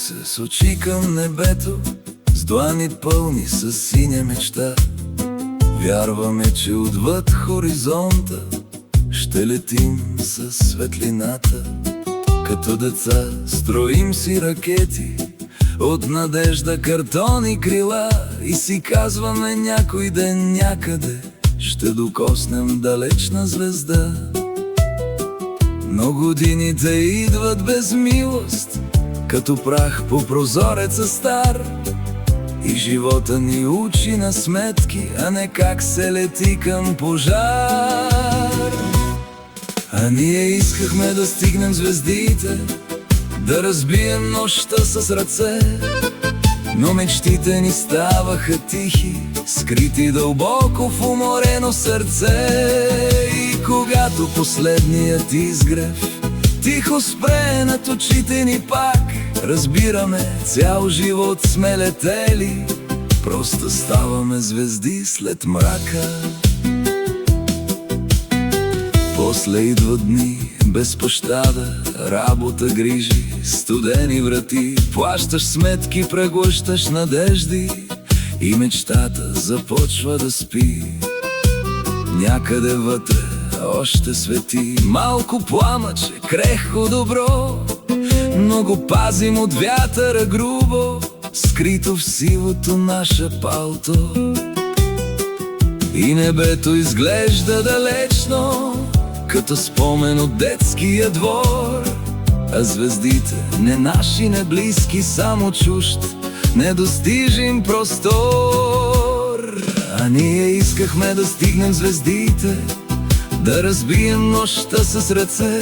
се с очи към небето, с длани пълни с синя мечта. Вярваме, че отвъд хоризонта ще летим със светлината. Като деца строим си ракети от надежда, картони, крила и си казваме, някой ден някъде ще докоснем далечна звезда. Но годините идват без милост, като прах по прозореца стар, и живота ни учи на сметки, а не как се лети към пожар. А ние искахме да стигнем звездите, да разбием нощта с ръце, но мечтите ни ставаха тихи, скрити дълбоко в уморено сърце. И когато последният изгрев тихо спре над очите ни, пак разбираме, цял живот сме летели, просто ставаме звезди след мрака. После идват дни без пощада, работа, грижи, студени врати. Плащаш сметки, преглъщаш надежди и мечтата започва да спи. Някъде вътре още свети малко пламъче, крехко добро, но го пазим от вятъра грубо, скрито в сивото наше палто. И небето изглежда далечно, като спомен от детския двор, а звездите не наши, не близки, само чужд, недостижим простор. А ние искахме да стигнем звездите, да разбием нощта с ръце,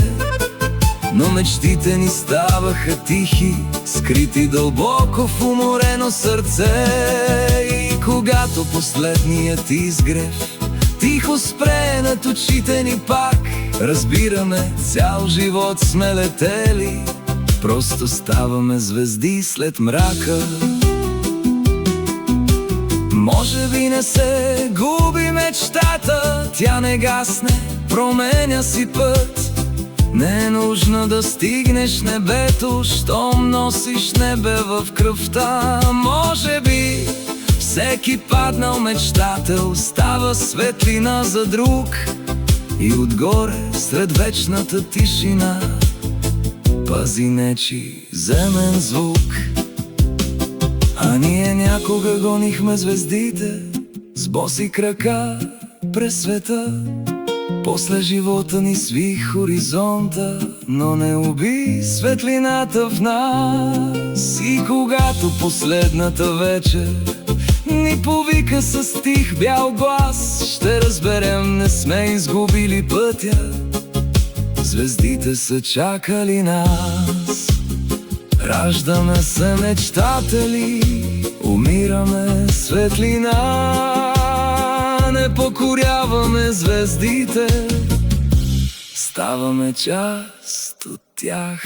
но мечтите ни ставаха тихи, скрити дълбоко в уморено сърце. И когато последният изгрев тихо спре над очите ни, пак разбираме, цял живот сме летели, просто ставаме звезди след мрака. Може би не се губи мечтата, тя не гасне, променя си път. Не е нужно да стигнеш небето, щом носиш небе в кръвта. Може би всеки паднал мечтател става светлина за друг, и отгоре сред вечната тишина пази нечи земен звук. А ние някога гонихме звездите с боси крака през света. После живота ни сви хоризонта, но не уби светлината в нас. И когато последната вечер ни повика с тих бял глас, ще разберем, не сме изгубили пътя, звездите са чакали нас. Раждаме се мечтатели, умираме светлина, не покоряваме звездите, ставаме част от тях.